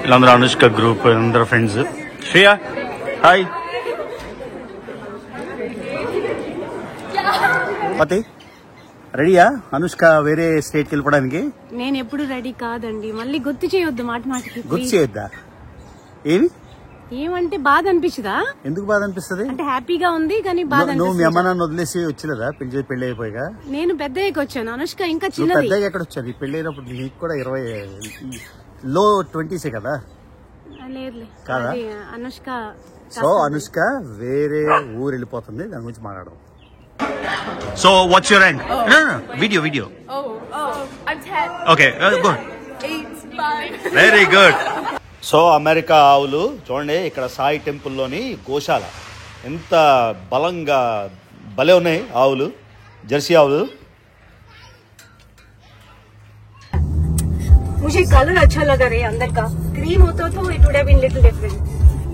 వీళ్ళందరూ అనుష్క గ్రూప్, అందరూ friends. Shreya hi. పతి రెడీయా అనుష్క వేరే స్టేట్కి వెళ్ళిపోవడానికి? నేను ఎప్పుడు రెడీ కాదండి, మళ్ళీ గుర్తు చేయొద్దు మాట మాటకి. గుర్తు చేయొద్దా? ఏమంటే బాధ అనిపించదా? ఎందుకు బాధ అనిపిస్తుంది? అంటే హ్యాపీగా ఉంది కానీ బాధ. నువ్వు మీ అమ్మ నాన్న వదిలేసి వచ్చినదా పెళ్లి అయిపోయాక? నేను పెద్దయ్యకి వచ్చాను, అనుష్క ఇంకా చిన్నది. పెద్దగా ఎక్కడ వచ్చాను? పెళ్లి అయినప్పుడు నీకు కూడా 20 లో 20s కదా? లేదులే కాదా? అనుష్క. సో అనుష్క వేరే ఊరు వెళ్ళిపోతుంది, దాని గురించి మాట్లాడడం. So what's your rank? Video. Okay good, very good. So America ఆవులు చూడండి, ఇక్కడ సాయి టెంపుల్లోని గోశాల ఎంత బలంగా భలే ఉన్నాయి ఆవులు, జెర్సీ ఆవులు. मुझे कलर अच्छा लगा रे अंदर का, क्रीम होता तो it would have been little different.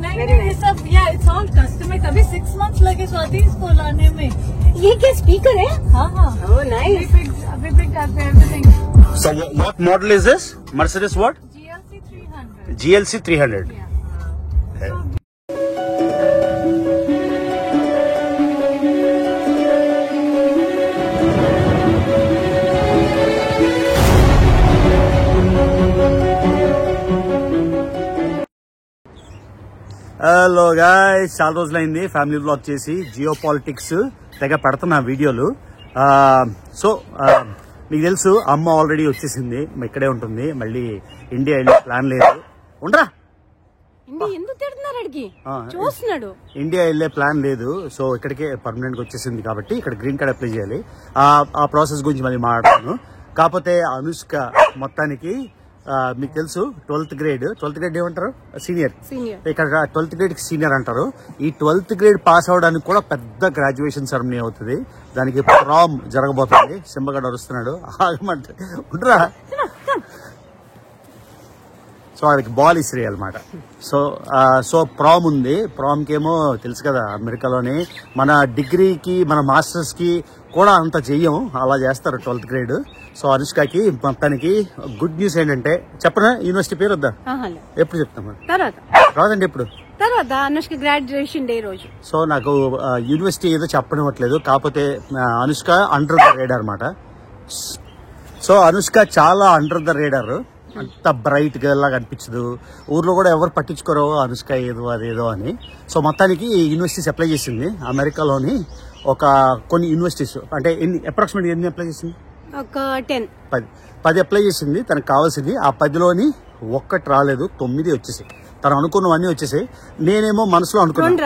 नहीं ये सब इट्स ऑल कस्टमाइज्ड. अभी 6 months लगे स्वाति इसको लाने में. ये क्या स्पीकर है? हाँ ओह नाइस. अभी picked up everything. So what model is this? Mercedes what? GLC 300. Hello guys, చాలా రోజులైంది ఫ్యామిలీ బ్లాగ్ చేసి. జియో పాలిటిక్స్ తెగ పెడుతున్నా వీడియోలు. సో మీకు తెలుసు అమ్మ ఆల్రెడీ వచ్చేసింది, ఇక్కడే ఉంటుంది. మళ్ళీ ఇండియా వెళ్ళే ప్లాన్ లేదు. ఉండరా, ఇండియా వెళ్ళే ప్లాన్ లేదు. సో ఇక్కడికే పర్మనెంట్ గా వచ్చేసింది కాబట్టి ఇక్కడ గ్రీన్ కార్డ్ అప్లై చేయాలి. ఆ ప్రాసెస్ గురించి మళ్ళీ మాట్లాడతాను. కాకపోతే అనుష్క మొత్తానికి మీకు తెలుసు 12th grade ఏమంటారు? సీనియర్. ఇక్కడ 12th grade కి సీనియర్ అంటారు. ఈ 12th grade పాస్ అవడానికి కూడా పెద్ద గ్రాడ్యుయేషన్ సెరమనీ అవుతుంది. దానికి ప్రామ్ జరగబోతుంది. సింబగడ్ అరుస్తున్నాడు, ఆగమంటే ఉండరా. సో వాళ్ళకి బాల్ ఇసిరే అనమాట. సో ప్రామ్ ఉంది. ప్రామ్కి ఏమో తెలుసు కదా, అమెరికాలోనే మన డిగ్రీకి మన మాస్టర్స్ కి కూడా అంత చెయ్యం, అలా చేస్తారు 12th grade. సో అనుష్కకి మొత్తానికి గుడ్ న్యూస్ ఏంటంటే, చెప్పనా యూనివర్సిటీ పేరు వద్దా? ఎప్పుడు చెప్తామా? రాదండి ఎప్పుడు? తర్వాత అనుష్క గ్రాడ్యుయేషన్ డే రోజు. సో నాకు యూనివర్సిటీ ఏదో చెప్పనివ్వట్లేదు. కాకపోతే అనుష్క అండర్ ద రేడార్ అనమాట. సో అనుష్క చాలా అండర్ ద రేడార్, అంత బ్రైట్ గర్ల్ లాగా అనిపించదు. ఊర్లో కూడా ఎవరు పట్టించుకోరు అనుష్క ఏదో అదేదో అని. సో మొత్తానికి యూనివర్సిటీస్ అప్లై చేసింది అమెరికాలోని. ఒక కొన్ని యూనివర్సిటీస్ అంటే అప్రాక్సిమేట్ ఎన్ని అప్లై చేసింది? ఒక 10 అప్లై చేసింది తనకు కావాల్సింది. ఆ 10లోని ఒక్కటి రాలేదు, 9 వచ్చేసాయి. తను అనుకున్నవన్నీ వచ్చేసాయి. నేనేమో మనసులో అనుకున్నాను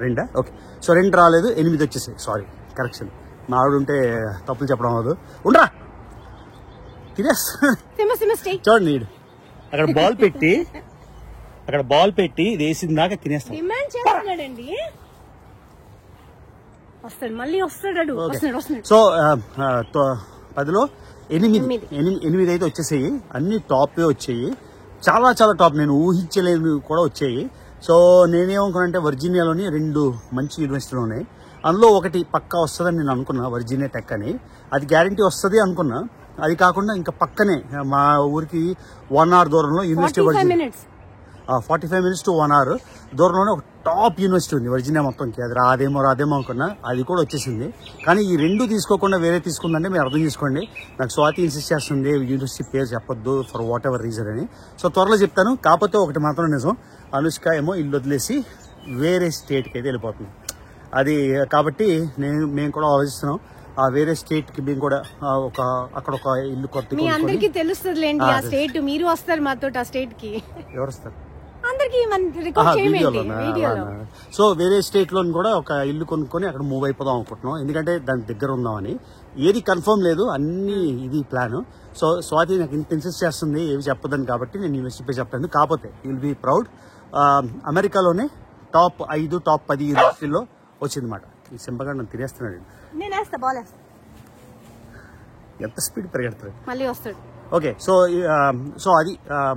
2. ఓకే, సో 2 రాలేదు, 8 వచ్చేసాయి. Sorry, correction. మా ఆవిడ ఉంటే తప్పులు చెప్పడం అవ్వదు. ఉండరా, చూడండి అక్కడ బాల్ పెట్టి ఇది వేసిన దాకా తినేస్తాం. సో 10లో 8 అయితే వచ్చేసాయి. అన్ని టాప్ వచ్చాయి, చాలా చాలా టాప్. నేను ఊహించలేని కూడా వచ్చాయి. సో నేనేమనుకున్నానంటే వర్జీనియాలోని 2 మంచి యూనివర్సిటీలు ఉన్నాయి. అందులో ఒకటి పక్కా వస్తుందని నేను అనుకున్నా, వర్జీనియా టెక్ అని. అది గ్యారంటీ వస్తుంది అనుకున్నా. అది కాకుండా ఇంకా పక్కనే మా ఊరికి 1 hour దూరంలో యూనివర్సిటీ, 45 minutes to 1 hour దూరంలోనే ఒక టాప్ యూనివర్సిటీ ఉంది వర్జీనియా మొత్తంకి. అది రాదేమో అనుకున్నా, అది కూడా వచ్చేసింది. కానీ ఈ 2 తీసుకోకుండా వేరే తీసుకుందంటే మీరు అర్థం చేసుకోండి. నాకు స్వాతి ఇన్సిస్ట్ చేస్తుంది యూనివర్సిటీ పేరు చెప్పొద్దు ఫర్ వాట్ ఎవర్ రీజన్ అని. సో త్వరలో చెప్తాను. కాకపోతే ఒకటి మాత్రం నిజం, అనుష్క ఏమో ఇల్లు వదిలేసి వేరే స్టేట్కి అయితే వెళ్ళిపోతుంది. అది కాబట్టి మేము కూడా ఆలోచిస్తున్నాం ఆ వేరే స్టేట్ కి మేము కూడా అక్కడ ఒక ఇల్లు కొత్త. మీ అందరికీ తెలుస్తుందిలేండి ఆ స్టేట్. మీరు వస్తారు మాతో ఆ స్టేట్ కి. ఎవరు వస్తారు? సో వేరే స్టేట్ లో కూడా ఒక ఇల్లు కొనుక్కొని అక్కడ మూవ్ అయిపోదాం అనుకుంటున్నాం. ఎందుకంటే దాని దగ్గర ఉందామని. ఏది కన్ఫర్మ్ లేదు, అన్ని ఇది ప్లాన్. సో స్వాతి నాకు ఇంత ఇన్సిస్ట్ చేస్తుంది ఏవి చెప్పదని, కాబట్టి నేను యూనివర్సిటీ చెప్తాను. కాకపోతే విల్ బి ప్రౌడ్, అమెరికాలోనే టాప్ 5 టాప్ 10 యూనివర్సిటీలో వచ్చిందన్నమాట. ఈ సింబగా నన్ను తినేస్తున్నాడు. నేను వేస్తా, బాల్ వేస్తా. ఎంత స్పీడ్ పరిగెడతాడు. మళ్ళీ వస్తాడు. ఓకే. సో అది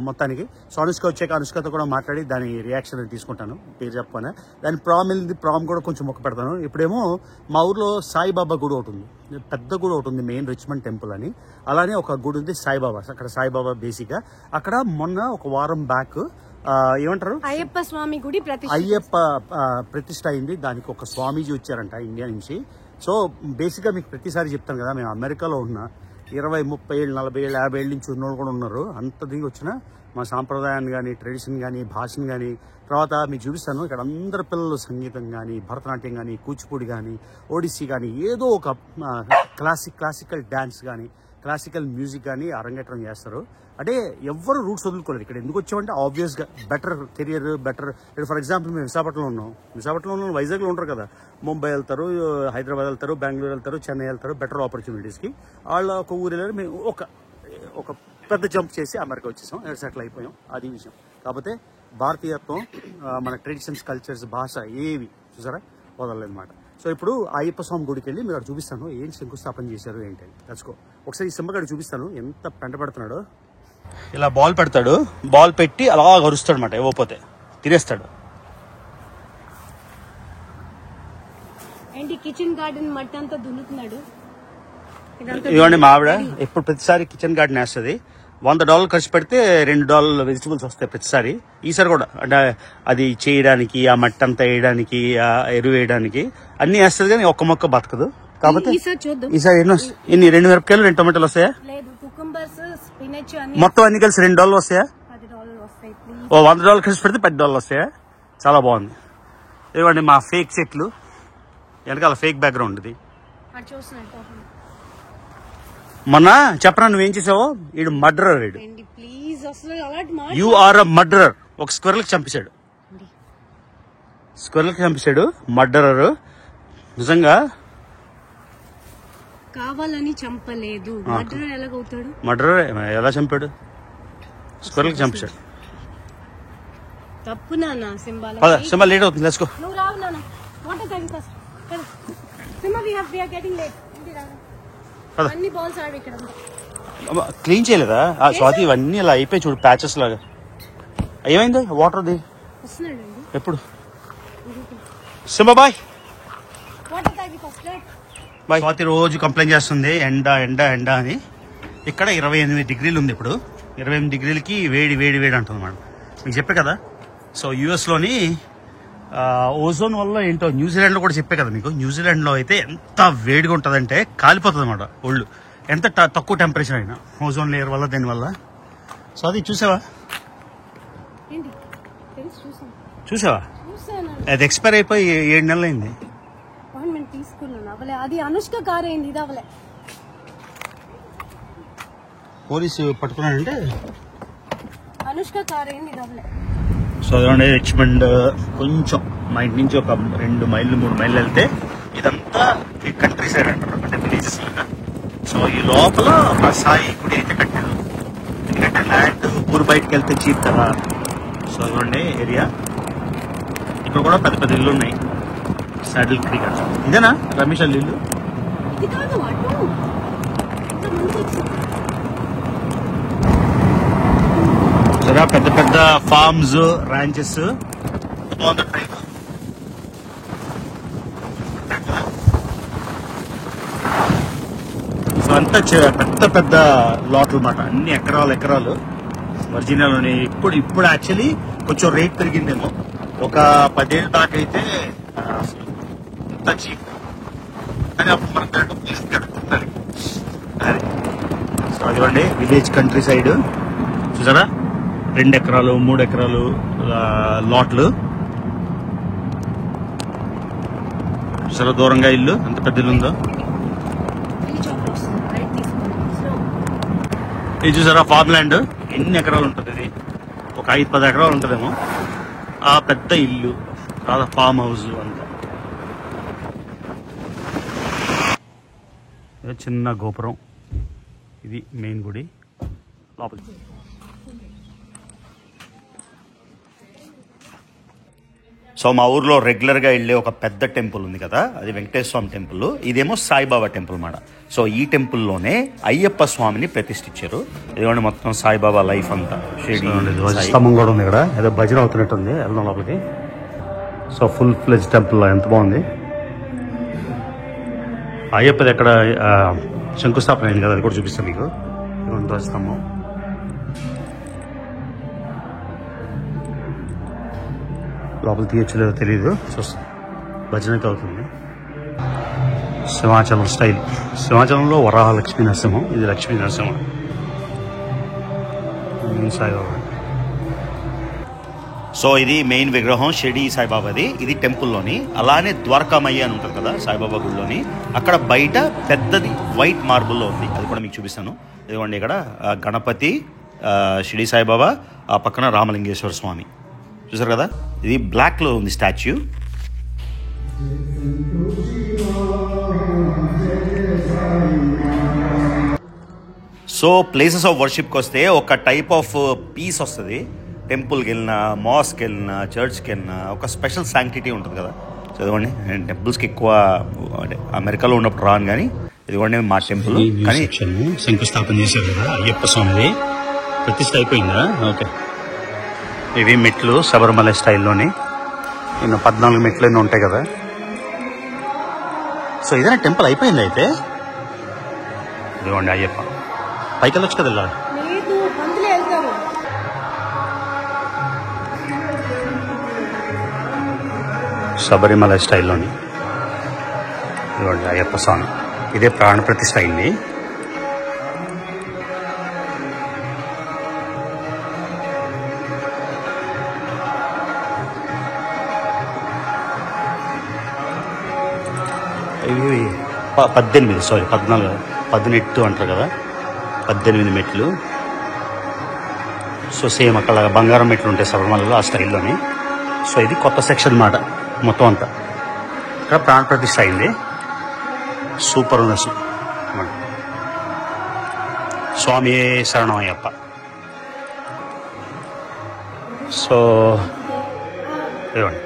మొత్తానికి. సో అనుష్క వచ్చాక అనుష్కతో కూడా మాట్లాడి దాని రియాక్షన్ తీసుకుంటాను. పేరు చెప్పాను. దాని ప్రామ్ కూడా కొంచెం మొక్క పెడతాను. ఇప్పుడేమో మా ఊర్లో సాయిబాబా గుడి ఒకటి ఉంది, పెద్ద గుడి ఒకటి ఉంది, మెయిన్ రిచ్మండ్ టెంపుల్ అని. అలానే ఒక గుడి ఉంది సాయిబాబా. అక్కడ సాయిబాబా బేసిక్గా అక్కడ మొన్న ఒక వారం బ్యాక్ ఏమంటారు అయ్యప్ప స్వామి గుడి అయ్యప్ప ప్రతిష్ట అయింది. దానికి ఒక స్వామీజీ వచ్చారంట ఇండియా నుంచి. సో బేసిక్గా మీకు ప్రతిసారి చెప్తాను కదా, మేము అమెరికాలో ఉన్న 20, 30 ఏళ్ళు, 40 ఏళ్ళు, 50 ఏళ్ళ నుంచి ఉన్నోళ్ళు కూడా ఉన్నారు. అంత దిగి వచ్చిన మా సాంప్రదాయాన్ని కానీ, ట్రెడిషన్ కానీ, భాషను కానీ, తర్వాత మీకు చూపిస్తాను. ఇక్కడ అందరు పిల్లలు సంగీతం కానీ, భరతనాట్యం కానీ, కూచిపూడి కానీ, ఒడిస్సీ కానీ, ఏదో ఒక క్లాసికల్ డ్యాన్స్ కానీ, క్లాసికల్ మ్యూజిక్ కానీ అరంగేట్రం చేస్తారు. అంటే ఎవరు రూట్స్ వదులుకోలేదు. ఇక్కడ ఎందుకు వచ్చామంటే ఆబ్వియస్గా better career, better. For example మేము విశాఖపట్నంలో ఉన్నాం, వైజాగ్లో ఉంటారు కదా, ముంబై వెళ్తారు, హైదరాబాద్ వెళ్తారు, బెంగళూరు వెళ్తారు, చెన్నై వెళ్తారు, బెటర్ ఆపర్చునిటీస్కి. వాళ్ళ ఒక ఊరు వెళ్ళారు, మేము ఒక పెద్ద జంప్ చేసి అమెరికా వచ్చేసాం, సెటిల్ అయిపోయాం. అది విషయం. కాకపోతే భారతీయత్వం, మన ట్రెడిషన్స్, కల్చర్స్, భాష ఏవి చూసారా వదలలేదు అనమాట. సో ఇప్పుడు అయ్యప్ప స్వామి గుడికి వెళ్ళి మీరు అక్కడ చూపిస్తాను ఏం శంకుస్థాపన చేశారు ఏంటని. తెచ్చుకో ఒకసారి ఈ సింహగాడు చూపిస్తాను ఎంత పెంట పెడుతున్నాడు. ఇలా బాల్ పెడతాడు, బాల్ పెట్టి అలా గరుస్తాడు అనమాట, ఇవ్వకపోతే తినేస్తాడు. ఏంటి కిచెన్ గార్డెన్ మట్టి అంతా దున్నుతున్నాడు. ఇవ్వండి మా ఆవిడ ఎప్పుడు ప్రతిసారి కిచెన్ గార్డెన్ వేస్తుంది. $100 ఖర్చు పెడితే $2 వెజిటబుల్స్ వస్తాయి ప్రతిసారి. ఈసారి కూడా అంటే అది చేయడానికి, ఆ మట్టి అంతా వేయడానికి, ఆ ఎరువు వేయడానికి అన్ని వేస్తుంది, కానీ ఒక్క మొక్క బతకదు. కాబట్టి ఈసారి ఎన్ని 2 మిరపకాయలు 2 టొమాటోలు వస్తాయా? మొత్తం అన్ని కలిసి $2 వస్తాయా? $100 ఖర్చు పెడితే $10 వస్తాయా? చాలా బాగుంది. ఇవ్వండి మా ఫేక్ చెట్లు, వెనకాల ఫేక్ బ్యాక్గ్రౌండ్ ఇది. మొన్న చెప్పరా నువ్వేం చేసావో, వీడు మర్డరర్. వీడు యు ఆర్ అ మర్డరర్. ఒక స్క్వెరల్ కి చంపేశాడు. మర్డరర్. నిజంగా కావాలని చంపలేదు. మర్డరర్ ఎలా చంపాడు? స్క్వెరల్ కి చంపేశాడు. తప్పు నాన్న. సింబా లేట్ అవుతుంది. Let's go. నువ్వు రావు నాన్న. వాటర్ తాగి first. Simba we are getting late. అన్ని బాల్స్ ఆడి ఇక్కడ క్లీన్ చేయలేదా స్వాతి? ఇవన్నీ అలా అయిపోయి చూడు, ప్యాచెస్ లాగా. ఏమైంది వాటర్? ది ఎప్పుడు? Simba boy. బాయ్. స్వాతి రోజు కంప్లైంట్ చేస్తుంది ఎండ ఎండ ఎండ అని. ఇక్కడ 28 డిగ్రీలు ఉంది ఇప్పుడు. 28 డిగ్రీలకి వేడి వేడి వేడి అంటుంది మేడం. మీకు చెప్పే కదా. సో యూఎస్లోని ఓజోన్ వల్ల ఏంటో న్యూజిలాండ్లో కూడా చెప్పే కదా మీకు. న్యూజిలాండ్లో అయితే ఎంత వేడిగా ఉంటుందంటే కాలిపోతుంది అన్నమాట ఒళ్ళు, ఎంత తక్కువ టెంపరేచర్ అయినా, ఓజోన్ లేయర్ వల్ల, దీనివల్ల. సో అది చూసావా? అది ఎక్స్పైర్ అయిపోయి 7 నెలలు అయింది. అది అనుష్క కార్ అయింది, ఇది అవలే. పోలీసు పట్టుకున్నాడంటే అనుష్క కార్ అయింది, ఇది అవలే. సో అదే రిచ్మండ్ కొంచెం మా ఇంటి నుంచి ఒక 2 మైళ్ళు 3 మైళ్ళు వెళ్తే ఇదంతా కంట్రీ సైడ్ అంటారు, అంటే విలేజెస్ లాగా. సో ఈ లోపల ఒక సాయి గుడి అయితే కట్టారు. ఎందుకంటే ల్యాండ్ ఊరు బయటకు వెళ్తే చీప్ కదా. సో అదే ఏరియా. ఇక్కడ కూడా పెద్ద పెద్ద ఇల్లు ఉన్నాయి. సాడిల్ క్రీక్ అంట. ఇదేనా రమేష్ వాళ్ళ ఇల్లు? సరే పెద్ద పెద్ద ఫార్మ్స్, ర్యాంచెస్. సో అంతా పెద్ద పెద్ద లాట్లు అన్నమాట, అన్ని ఎకరాలు. వర్జీనియాలోని ఇప్పుడు యాక్చువల్లీ కొంచెం రేట్ పెరిగిందేమో. ఒక 10 ఏళ్ళ దాకా అయితే అంత చీప్, కానీ అప్పుడు మనకు ప్లేస్ కట్టుకుంటారు. సో అదివ్వండి విలేజ్ కంట్రీ సైడ్ చూసారా, 2 ఎకరాలు 3 ఎకరాలు లాట్లు. చూసారా దూరంగా ఇల్లు, ఎంత పెద్ద ఇల్లు ఉందో. ఇది చూసారా ఫార్మ్ ల్యాండ్, ఎన్ని ఎకరాలు ఉంటుంది? ఇది ఒక 5-10 ఎకరాలు ఉంటుందేమో. ఆ పెద్ద ఇల్లు కాదా ఫామ్ హౌస్ అంతా. చిన్న గోపురం, ఇది మెయిన్ గుడి లోపల. సో మా ఊర్లో రెగ్యులర్గా వెళ్ళే ఒక పెద్ద టెంపుల్ ఉంది కదా, అది వెంకటేశ్వర స్వామి టెంపుల్. ఇదేమో సాయిబాబా టెంపుల్ మాట. సో ఈ టెంపుల్లోనే అయ్యప్ప స్వామిని ప్రతిష్ఠించారు. ఇదిగోండి మొత్తం సాయిబాబా లైఫ్ అంతా. స్తంభం కూడా ఉంది ఇక్కడ, ఏదో భజన అవుతున్నట్టుంది. వెళ్దాం లోపలికి. సో ఫుల్ ఫ్లెజ్ టెంపుల్ ఎంత బాగుంది. అయ్యప్పది ఎక్కడ శంకుస్థాపన అయింది కదా, అది కూడా చూపిస్తాను మీకు. ధ్వజస్తంభం. లోపల తీయచ్చలేదో తెలియదు. చూస్తాం, భజన అయితే అవుతుంది. సింహాచలం స్టైల్. సింహాచలంలో వరాహ లక్ష్మీ నరసింహం, ఇది లక్ష్మీ నరసింహం. సాయిబాబా. సో ఇది మెయిన్ విగ్రహం షిరిడి సాయిబాబాది. ఇది టెంపుల్లోని. అలానే ద్వారకామయ్య అని ఉంటుంది కదా సాయిబాబా గుడిలోని, అక్కడ బయట పెద్దది వైట్ మార్బుల్లో ఉంది, అది కూడా మీకు చూపిస్తాను. ఇదిగోండి ఇక్కడ గణపతి, షిరిడి సాయిబాబా, ఆ పక్కన రామలింగేశ్వర స్వామి. చూసారు కదా, ఇది బ్లాక్లో ఉంది స్టాచ్యూ. సో ప్లేసెస్ ఆఫ్ వర్షిప్కి వస్తే ఒక టైప్ ఆఫ్ పీస్ వస్తుంది. టెంపుల్కి వెళ్ళినా, మాస్కి వెళ్ళినా, చర్చ్కి వెళ్ళినా ఒక స్పెషల్ శాంక్టిటీ ఉంటుంది కదా. చదవండి, నేను టెంపుల్స్కి ఎక్కువ అంటే అమెరికాలో ఉన్నప్పుడు రాను, కానీ ఇదిగోండి మా టెంపుల్. కానీ శంకుస్థాపన చేశారు కదా అయ్యప్ప స్వామిది, ప్రతిష్ఠ అయిపోయిందా? ఓకే. ఇవి మెట్లు శబరిమల స్టైల్లోని. ఇನ್ನು 14 మెట్లు ఎన్నో ఉంటాయి కదా. సో ఇదేనా టెంపుల్ అయిపోయింది అయితే. ఇదిగోండి అయ్యప్ప. పైకి వెళ్ళొచ్చు కదా ఇలా. శబరిమల స్టైల్లోని ఇదిగోండి అయ్యప్ప స్వామి. ఇదే ప్రాణ ప్రతిష్ఠ అయింది. ఇవి 18 అంటారు కదా, 18 మెట్లు. సో సేమ్ అక్కడ బంగారం మెట్లు ఉంటాయి శబరిమలలో, ఆ స్టైల్లోని. సో ఇది కొత్త సెక్షన్ అన్నమాట మొత్తం అంతా. ఇక్కడ ప్రాణ ప్రతిష్ఠ అయింది. సూపర్ ఉంది అసలు. స్వామి శరణం అయ్యప్ప. సో ఇవ్వండి,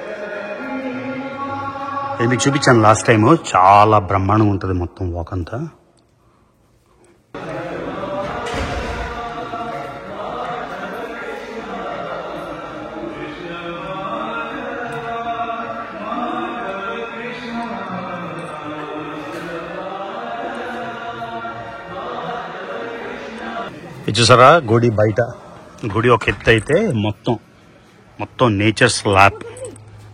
ఇది మీకు చూపించాను లాస్ట్ టైము. చాలా బ్రహ్మాండంగా ఉంటుంది మొత్తం వాక్ అంతా. ఇది చూసారా గుడి బయట. గుడి ఒక ఎత్తు అయితే మొత్తం నేచర్ స్లాబ్.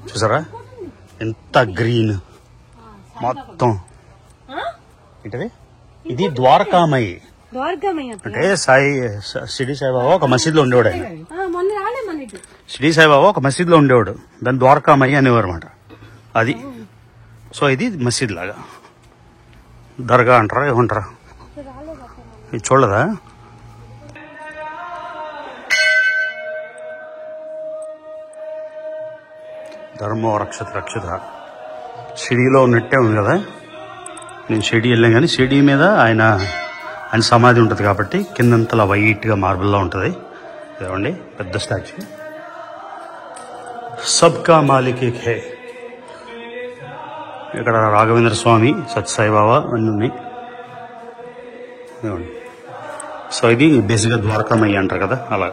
చూసారా ఎంత గ్రీన్ మొత్తం. ఏంటది? ఇది ద్వారకామయ్య. అంటే షిరిడి సాయిబాబా ఒక మసీద్లో ఉండేవాడు. ఆయన షిరిడి సాయిబాబా ఒక మసీద్లో ఉండేవాడు, దాన్ని ద్వారకామయ్య అనేవారు అనమాట. అది. సో ఇది మసీద్ లాగా, దర్గా అంటారా ఏమంటారా. ఇది చూడదా? ధర్మో రక్షత రక్షత. షిరిడీలో ఉన్నట్టే ఉంది కదా. నేను షిరిడీ వెళ్ళాను, కానీ షిరిడీ మీద ఆయన సమాధి ఉంటుంది కాబట్టి కిందంతలా వైట్గా మార్బుల్లా ఉంటుంది. ఇదండి పెద్ద స్టాచ్యూ. సబ్కా మాలిక్ ఏక్ హై. ఇక్కడ రాఘవేంద్ర స్వామి, సత్యసాయిబాబా అన్నీ ఉన్నాయి. ఇదండి. సో ఇది బేసిక్గా ద్వారకామయ్య అంటారు కదా, అలా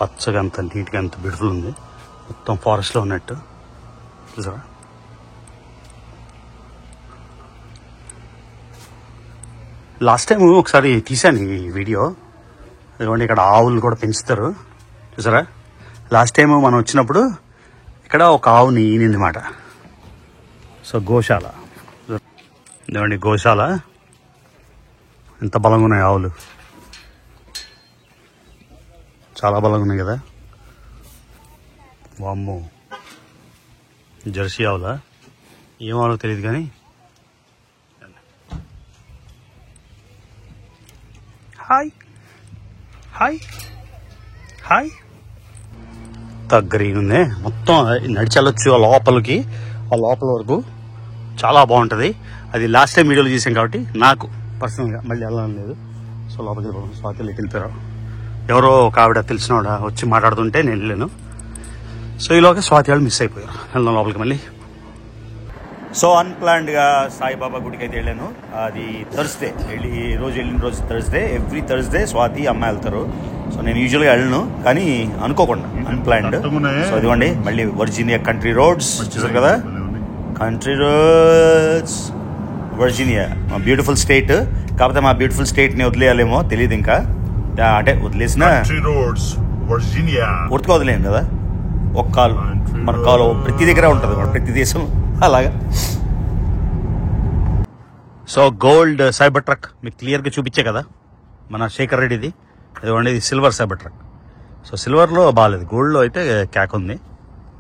పచ్చగా అంత నీట్గా అంత బ్యూటిఫుల్ ఉంది. మొత్తం ఫారెస్ట్లో ఉన్నట్టు. చూసారా? లాస్ట్ టైం ఒకసారి తీశాను ఈ వీడియో. ఇదిగోండి ఇక్కడ ఆవులు కూడా పెంచుతారు. చూసారా? లాస్ట్ టైం మనం వచ్చినప్పుడు ఇక్కడ ఒక ఆవుని ఈనింది మాట. సో గోశాల. ఇదిగోండి గోశాల. ఎంత బలంగా ఉన్నాయి ఆవులు, చాలా బలంగా ఉన్నాయి కదా. వామ్మో, జెర్సీ ఆవులా ఏం ఆవులో తెలియదు కానీ. Hi hi hi. గ్రీన్ ఉంది మొత్తం. నడిచెళ్ళొచ్చు ఆ లోపలికి, ఆ లోపల వరకు చాలా బాగుంటుంది. అది లాస్ట్ టైం వీడియోలో చూసాం కాబట్టి నాకు పర్సనల్గా మళ్ళీ వెళ్ళడం లేదు. సో లోపలికి స్వాతి వెళ్ళిపోయారు. ఎవరో ఒక ఆవిడ తెలిసినవాడ వచ్చి మాట్లాడుతుంటే నేను వెళ్ళాను. సో ఈలోగా స్వాతి వాళ్ళు మిస్ అయిపోయారు. వెళ్దాం లోపలికి మళ్ళీ. సో అన్ప్లాన్డ్గా సాయిబాబా గుడికి అయితే వెళ్ళాను. అది థర్స్డే వెళ్ళిన రోజు థర్స్డే. ఎవ్రీ థర్స్డే స్వాతి అమ్మ వెళ్తారు. సో నేను యూజువల్గా వెళ్ళను, కానీ అనుకోకుండా అన్ప్లాన్డ్. సో ఇదిగోండి మళ్ళీ వర్జీనియా కంట్రీ రోడ్స్ చూసారు కదా, కంట్రీ రోడ్స్ వర్జీనియా, మా బ్యూటిఫుల్ స్టేట్. కాకపోతే మా బ్యూటిఫుల్ స్టేట్ని వదిలేయాలేమో తెలియదు ఇంకా, అంటే వదిలేసిన పూర్తిగా వదిలేం కదా. ఒక కాలు మన కాలు ప్రతి దగ్గర ఉంటుంది, ప్రతి దేశం అలాగా. సో గోల్డ్ సైబర్ ట్రక్ మీకు క్లియర్గా చూపించే కదా మన శేఖర్ రెడ్డిది. ఇదిగోండి ఇది సిల్వర్ సైబర్ ట్రక్. సో సిల్వర్లో బాగాలేదు, గోల్డ్లో అయితే క్యాక్ ఉంది,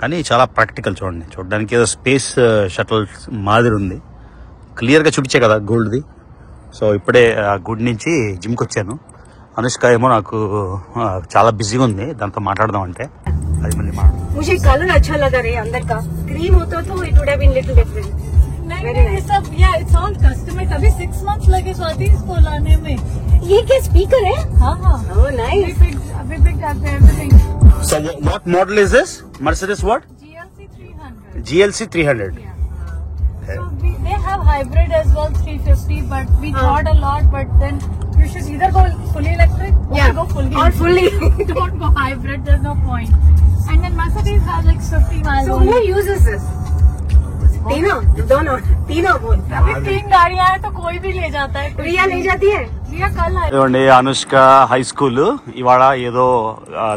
కానీ చాలా ప్రాక్టికల్. చూడండి, చూడడానికి ఏదో స్పేస్ షటిల్ మాదిరి ఉంది. క్లియర్గా చూపించే కదా గోల్డ్ది. సో ఇప్పుడే ఆ గుడి నుంచి జిమ్కి వచ్చాను. అనుష్క ఏమో నాకు చాలా బిజీగా ఉంది, దాంతో మాట్లాడదాం అంటే అది మళ్ళీ मुझे कलर अच्छा लगा रे अंदर का. क्रीम होता तो it would have been little different. नहीं ये सब या इट्स ऑल कस्टमाइज. अभी 6 months लगे स्वाति इसको लाने में. ये क्या स्पीकर है? हाँ हाँ. Oh nice. अभी picked up everything. So what model is this? Mercedes what? GLC 300. GLC 300. Yeah. So they have hybrid as well 350, but we thought a lot, but then you should either go fully electric or Yeah. go fully. Or fully. Don't go hybrid. There's no point. And then Mercedes has like 50 miles. So who uses this? दोनों तीनों बोल. अभी 3 गाड़ियां हैं तो कोई भी ले जाता है. रिया ले जाती है. रिया कल आई. ఇవ్వండి అనుష్క హై స్కూల్ ఇవాళ ఏదో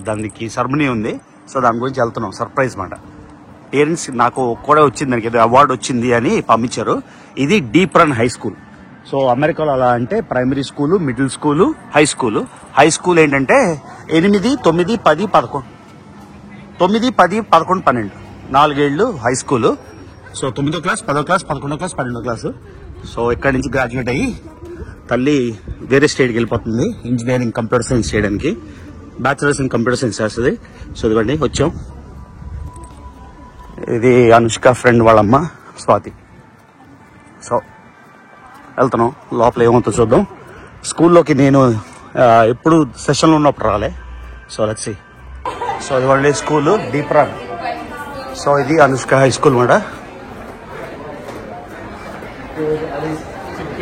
దానికి సెరమనీ ఉంది. సో దాని గురించి వెళ్తున్నాం, సర్ప్రైజ్ మాట. పేరెంట్స్ నాకు కూడా వచ్చింది, దానికి ఏదో అవార్డు వచ్చింది అని పంపించారు. ఇది deep run high school. So అమెరికాలో అలా అంటే primary school, middle school, high school. High school ఏంటంటే 8, 9, 10, 11 9, 10, 11, 12 4 హై స్కూలు. సో 9వ క్లాస్, 10వ క్లాస్, 11వ క్లాస్, 12వ క్లాసు. సో ఇక్కడి నుంచి గ్రాడ్యుయేట్ అయ్యి తల్లి వేరే స్టేట్కి వెళ్ళిపోతుంది ఇంజనీరింగ్ కంప్యూటర్ సైన్స్ చేయడానికి. బ్యాచిలర్స్ ఇన్ కంప్యూటర్ సైన్స్ చేస్తుంది. సో ఇదిగోండి వచ్చాం. ఇది అనుష్క ఫ్రెండ్ వాళ్ళమ్మ స్వాతి. సో వెళ్తున్నాం లోపల ఏమవుతుందో చూద్దాం. స్కూల్లోకి నేను ఎప్పుడు సెషన్లో ఉన్నప్పుడు రాలే. So let's see. సో ఇదిగోండి స్కూల్ డీప్ రన్. సో ఇది అనుష్క హై స్కూల్ మాట.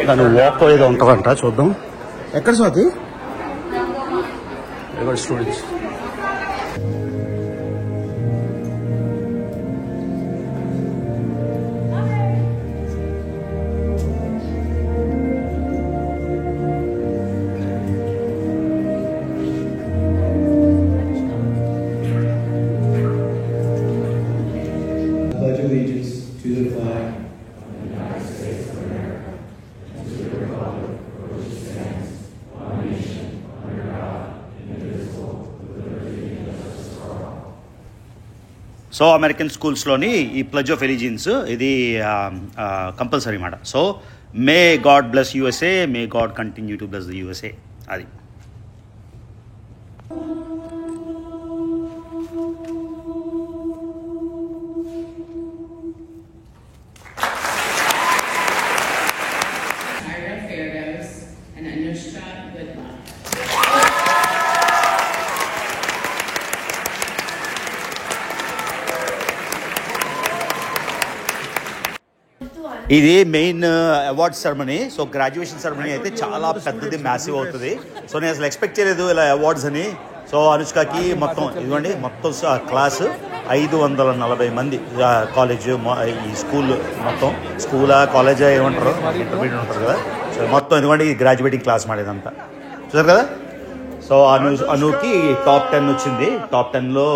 దాని వాక్ ఏదో ఉంటుందంట, చూద్దాం. ఎక్కడ Swathi? Students. Pledge allegiance to the flag so American స్కూల్స్లోని ఈ ప్లెడ్జ్ ఆఫ్ ఎలిజియన్స్ ఇది కంపల్సరీ మాట. So may God bless USA, may God continue to bless the USA. అది Ira Fairdos and Anushka Goodluck. ఇది main award ceremony. So graduation ceremony అయితే చాలా పెద్దది, massive అవుతుంది. సో నేను అసలు ఎక్స్పెక్ట్ చేయలేదు ఇలా అవార్డ్స్ అని. సో అనుష్కకి మొత్తం ఇదిగోండి మొత్తం క్లాస్ 540 మంది, కాలేజ్ ఈ స్కూల్ మొత్తం స్కూలా కాలేజా ఏమంటారు, ఇంటర్మీడియట్ ఉంటారు కదా. సో మొత్తం ఇదిగోండి గ్రాడ్యుయేటింగ్ క్లాస్ మాడేదంతా చూసారు కదా. సో అనుకి టాప్ 10 వచ్చింది. టాప్ 10లో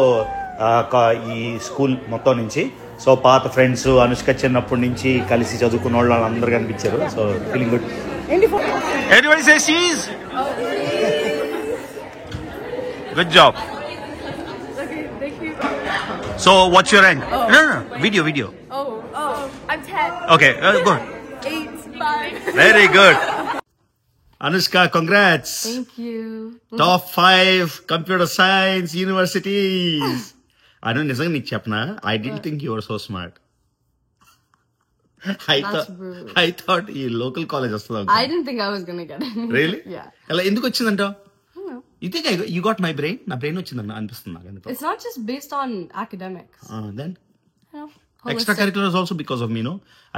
ఈ స్కూల్ మొత్తం నుంచి. సో పాత ఫ్రెండ్స్ అనుష్క చిన్నప్పటి నుంచి కలిసి చదువుకున్న వాళ్ళు అందరు కనిపించారు. So feeling good. Everybody says cheese. Good job. So what's your rank? No, video. I'm 10. Okay, go. 8, 5. Very good. Anushka, congrats. Thank you. Top 5 computer science universities. I don't నిజంగా నీకు చెప్పనా, I didn't think you were so smart. I thought ఈ local college వస్తుంది. I didn't think I was gonna get it. Really? Yeah. అలా ఎందుకు వచ్చిందంటావు? You think you got my brain? నా brain వచ్చిందని అనిపిస్తుంది నాకు ఎందుకో. It's not just based on academics. Then You know, extracurricular is also because of me, no?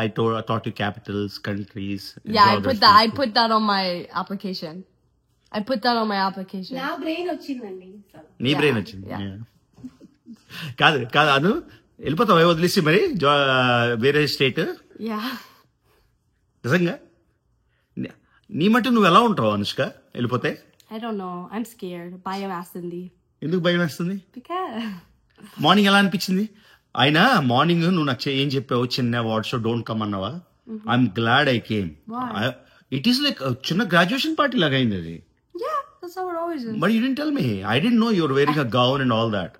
I taught you capitals, countries. Yeah, geography. I put that on my application. నా brain వచ్చిందండి. నీ brain వచ్చింది. Yeah. కాదు అను వెళ్ళిపోతావు వదిలేసి మరి వేరే state. Yeah. నిజంగా నీ మట్టి నువ్వు ఎలా ఉంటావు అనుష్క వెళ్ళిపోతే? I don't know. I'm scared. Bayam Asindi. ఎందుకు భయం వేస్తుంది? Because. మార్నింగ్ ఎలా అనిపించింది? ఆయన మార్నింగ్ నువ్వు నాకు ఏం చెప్పావు, చిన్న వాట్ షో డోంట్ కమ్ అన్నావా? I'm glad I came. It is like చిన్న గ్రాడ్యుయేషన్ పార్టీ లాగా అయింది అది. Yeah, that's how it always is. But you didn't tell me. I didn't know your wearing a gown and all that.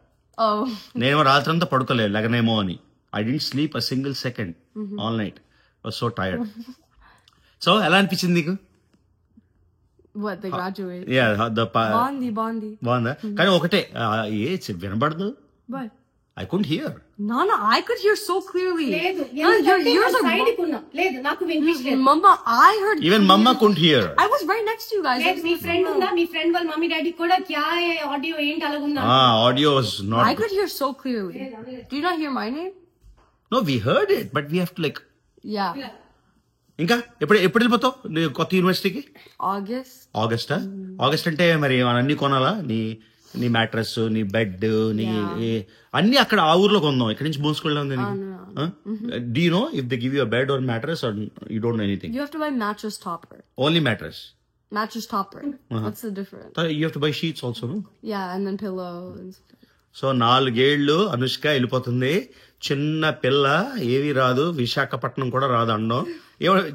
Oh. నేను రాత్రంతా పడుకోలేదు లెగనేమో అని. I didn't sleep a single second all night. Was so tired. So ఎలా అనిపించింది నీకు? What, the graduate? Yeah, Bondi. బాగుందా? కానీ ఒకటే వినబడదు. What? I couldn't here. No, I could hear so clearly. లేదు No, yours are సైడ్ కున్నా. లేదు నాకు వినిపించలేదు. Mama, I heard. ఈవెన్ మమ్మ couldn't here. I was right next to you guys. లేదు మీ ఫ్రెండ్ ఉందా? మీ ఫ్రెండ్ వాళ్ళ మమ్మీ డాడీ కూడా క్యా ఆడియో ఏంటి అలాగుందా? Audio was I not. could hear so clearly. Do you not hear my name? No we heard it but we have to like. Yeah. ఇంకా ఎప్పుడు వెళ్ళిపోతావు కొత్త యూనివర్సిటీకి? ఆగస్టా? ఆగస్ట్ అంటే మరి అన్ని కొనాలా? నీ మ్యాట్రెస్, నీ బెడ్, నీ అన్ని అక్కడ ఆ ఊర్లో కొందాం. ఇక్కడ నుంచి మోసుకెళ్ళాం. Do you know if they give you bed or mattress or you don't know anything? You have to buy mattress topper. Only mattress. Mattress topper. What's the difference? You have to buy sheets also. Yeah, and then pillow and stuff. So 4 ఏళ్ళు అనుష్క వెళ్ళిపోతుంది. చిన్న పిల్ల, ఏవి రాదు, విశాఖపట్నం కూడా రాదు అనడం.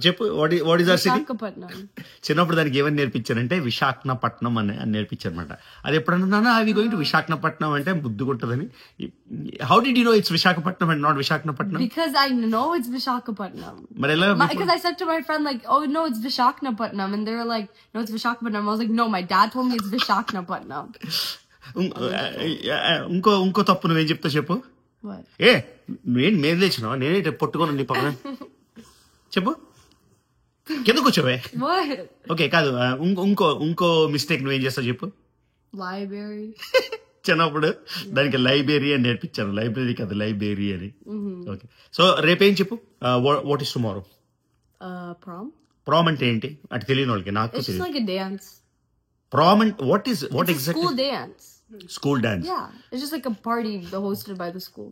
చెప్పు what is your city? Visakhapatnam. చిన్నప్పుడు దానికి ఏమని నేర్పించారంటే విశాఖపట్నం అని నేర్పించారనమాట. అది ఎప్పుడన్నా అవి గోయింగ్ టు విశాఖపట్నం అంటే బుద్ధి కొట్టదని. How did you know it's Visakhapatnam and not Visakhapatnam? Because I know it's Visakhapatnam. మరి ఎలా? Because I said to my friend like, oh no, it's Visakhapatnam, and they were like, no, it's Visakhapatnam. I was like, no, my dad told me it's Visakhapatnam. ఇంకో తప్పు నువ్వేం చెప్తావు చెప్పు. What? నువ్వేం మీద లేచినావా? నేనే పట్టుకోను నీ పక్కన. చెప్పు, కింద కూర్చోవే. What? ఓకే కాదు, ఇంకో మిస్టేక్ నువ్వేం చేస్తావు చెప్పు. Library. చిన్నప్పుడు దానికి లైబ్రరీ అని నేర్పించాను. లైబ్రరీ కాదు, లైబ్రరీ అని. ఓకే, సో రేపేం చెప్పు. What is tomorrow? Prom. Prom అంటే ఏంటి అంటే తెలియని వాళ్ళకి. నాకు It's just like a dance. Prom అంటే what It's a exactly? school dance. School dance. Yeah, it's just like a party hosted by the school.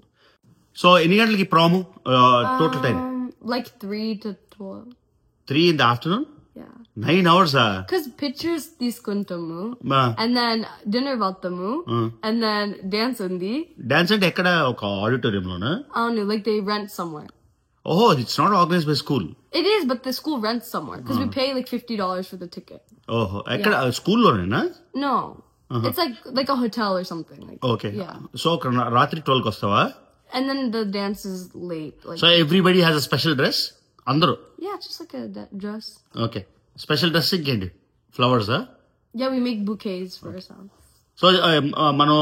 So ఎన్ని గంటలకి ప్రాము? Total time like 3 to 12. 3 in the afternoon? Yeah. 9 hours. Because pictures తీసుకుంటాము, and then dinner వెళ్తాము, and then dance ఉంది. Dance అంటే ఎక్కడ? ఒక auditorium లోనా? అవును, like they rent somewhere. Oh, it's not organized by school. It is, but the school rents somewhere because we pay like $50 for the ticket. ఓహో, ఎక్కడ? స్కూల్లోనేనా? No, it's like a hotel or something. Like, okay. Yeah. So రాత్రి 12కి వస్తావా? And then the dance is late. Like, so everybody has a special dress అందరూ? yeah, it's just like a dress. Okay, special dress ఇంకేంటి? Flowers? Yeah, we make bouquets for ourselves. So మనం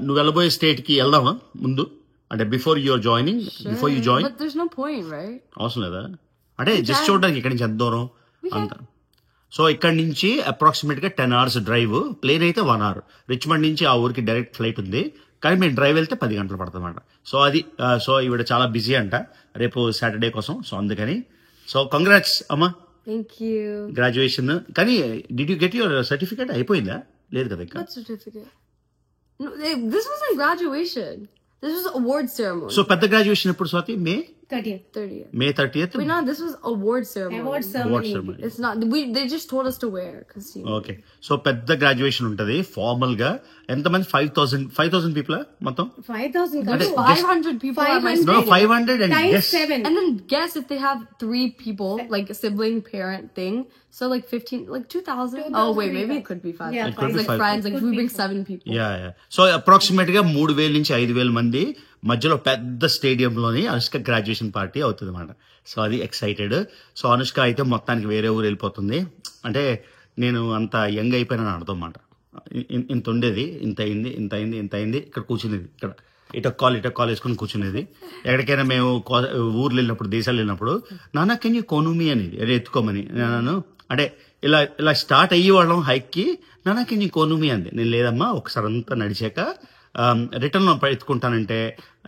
నువ్వు వెళ్ళబోయే state కి వెళ్దామా ముందు? అంటే before your joining, before you join. But there's no point, right? అవసరం లేదా? అంటే జస్ట్ చూడడానికి ఇక్కడి నుంచి ఎంత దూరం అంత. సో ఇక్కడ నుంచి అప్రాక్సిమేట్ గా 10 hours డ్రైవ్. ప్లేన్ అయితే 1 hour. రిచ్మండ్ నుంచి ఆ ఊరికి డైరెక్ట్ ఫ్లైట్ ఉంది, కానీ మేము డ్రైవ్ వెళ్తే 10 గంటలు పడుతుంది అన్నమాట. సో అది సో ఈవిడ చాలా బిజీ అంట రేపు సాటర్డే కోసం. సో అందుకని సో కంగ్రాట్స్ అమ్మా, Thank you. గ్రాడ్యుయేషన్. కానీ did you get your certificate? అయిపోయిందా? లేదు కదా ఇంకా. What certificate? No, this wasn't graduation. This was award ceremony. So పెద్ద గ్రాడ్యుయేషన్ ఎప్పుడు స్వాతి? మే 30th. May 30th. Wait, no, this was award ceremony. Award Award ceremony. ceremony. It's not. They just told us to wear because okay, so పెద్ద graduation ఉంటది formal గా. ఎంతమంది? 5,000 people మొత్తం? 5,000 there's కాదు. 500 people at my 500. No, school. 500 and Times yes. 7. And then guess if they have 3 people, like a sibling parent thing. So like 15, like 2,000. Oh wait, maybe it could be 5,000. Yeah, It could be like 5,000. friends, like if we bring 7 people. Yeah. So approximate గా 3,000 నుంచి 5,000 మంది మధ్యలో పెద్ద stadium లోని Anushka graduation party అవుతుంది అన్నమాట. So అది excited. So Anushka అయితే మొత్తానికి వేరే ఊరు వెళ్ళిపోతుంది. అంటే నేను అంత యంగ్ అయిపోయినా అర్థం అన్నమాట. ఇంత ఉండేది, ఇంత అయింది. ఇక్కడ కూర్చునేది, ఇక్కడ ఇటొక కాల్ వేసుకుని కూర్చునేది. ఎక్కడికైనా మేము ఊర్లు వెళ్ళినప్పుడు, దేశాలు వెళ్ళినప్పుడు, నాన్న కెన్ యూ కొను మీ అనేది, అదే ఎత్తుకోమని. నేను అంటే ఇలా ఇలా స్టార్ట్ అయ్యి వాళ్ళం హైక్కి నాన్నకి నీ కోనుమి అంది. నేను లేదమ్మా ఒకసారి అంతా నడిచాక రిటర్న్లో ఎత్తుకుంటానంటే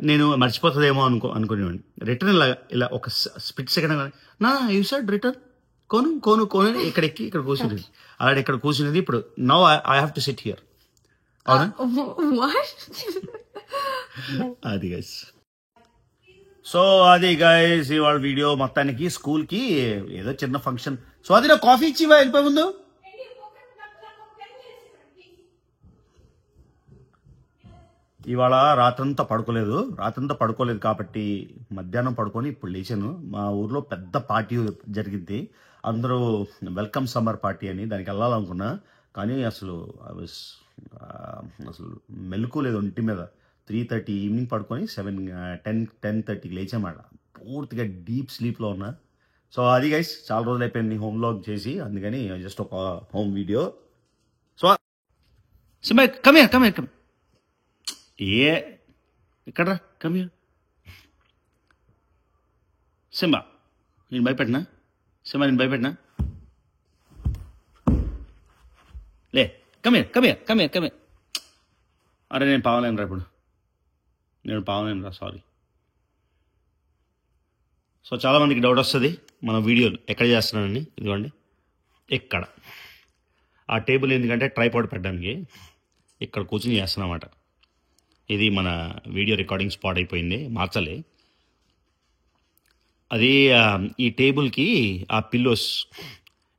నేను మర్చిపోతుందేమో అనుకునేవాడిని. రిటర్న్ ఇలా ఒక స్ప్లిట్ సెకండ్ నా యూ సైడ్ రిటర్న్ కోను ఇక్కడ ఎక్కి ఇక్కడ కూర్చుంటుంది. అలాంటి ఇక్కడ కూర్చునేది. ఇప్పుడు now I have to SIT here. అవునా? అది గైస్. సో అది గైస్ ఇవాళ వీడియో మొత్తానికి. స్కూల్కి ఏదో చిన్న ఫంక్షన్. సో అది నా కాఫీ ఇచ్చి వెళ్ళిపోయి ముందు. ఇవాళ రాత్రంతా పడుకోలేదు కాబట్టి మధ్యాహ్నం పడుకొని ఇప్పుడు లేచాను. మా ఊర్లో పెద్ద పార్టీ జరిగింది. అందరూ వెల్కమ్ సమ్మర్ పార్టీ అని దానికి వెళ్ళాలనుకున్నా. కానీ అసలు మెలకు లేదు ఒంటి మీద. 3:30 ఈవినింగ్ పడుకొని 10:30కి లేచామాట. పూర్తిగా డీప్ స్లీప్లో ఉన్నా. సో అది గైస్ చాలా రోజులు అయిపోయింది హోమ్ వ్లాగ్ చేసి, అందుకని జస్ట్ ఒక హోమ్ వీడియో. సో సిమ్మా కమ్ ఇక్కడ కమ్యా సిమ్మా నేను భయపెట్టినా లే కమ్యా అరే నేను పావలేనురా ఇప్పుడు. సారీ. సో చాలామందికి డౌట్ వస్తుంది మన వీడియోలు ఎక్కడ చేస్తున్నానని. ఇదిగోండి ఇక్కడ ఆ టేబుల్ ఎందుకంటే ట్రైపాడ్ పెట్టడానికి ఇక్కడ కూర్చుని చేస్తున్నమాట. ఇది మన వీడియో రికార్డింగ్ స్పాట్ అయిపోయింది, మార్చాలి. అది ఈ టేబుల్కి ఆ పిల్లోస్,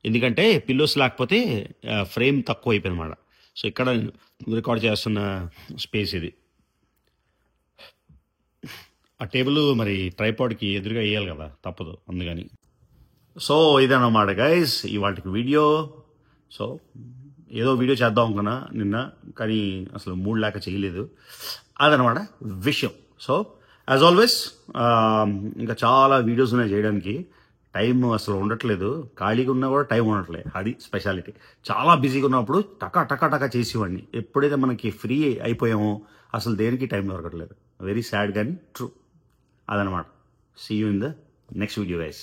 ఎందుకంటే పిల్లోస్ లేకపోతే ఫ్రేమ్ తక్కువ అయిపోయింది అన్నమాట. సో ఇక్కడ రికార్డ్ చేస్తున్న స్పేస్ ఇది. ఆ టేబుల్ మరి ట్రైపాడ్కి ఎదురుగా వేయాలి కదా, తప్పదు అందుకని. సో ఇదన్నమాట గైస్ ఇవాళకి వీడియో. సో ఏదో వీడియో చేద్దాం అనుకున్నా నిన్న, కానీ అసలు మూడ్ లేక చేయలేదు. అదనమాట విషయం. సో యాజ్ ఆల్వేస్ ఇంకా చాలా వీడియోస్ ఉన్నాయి చేయడానికి. టైం అసలు ఉండట్లేదు. ఖాళీగా ఉన్నా కూడా టైం ఉండట్లేదు. అది స్పెషాలిటీ. చాలా బిజీగా ఉన్నప్పుడు టకా చేసేవాడిని. ఎప్పుడైతే మనకి ఫ్రీ అయిపోయామో అసలు దేనికి టైం దొరకట్లేదు. వెరీ సాడ్ కానీ ట్రూ. అదనమాట. See you in the next video guys.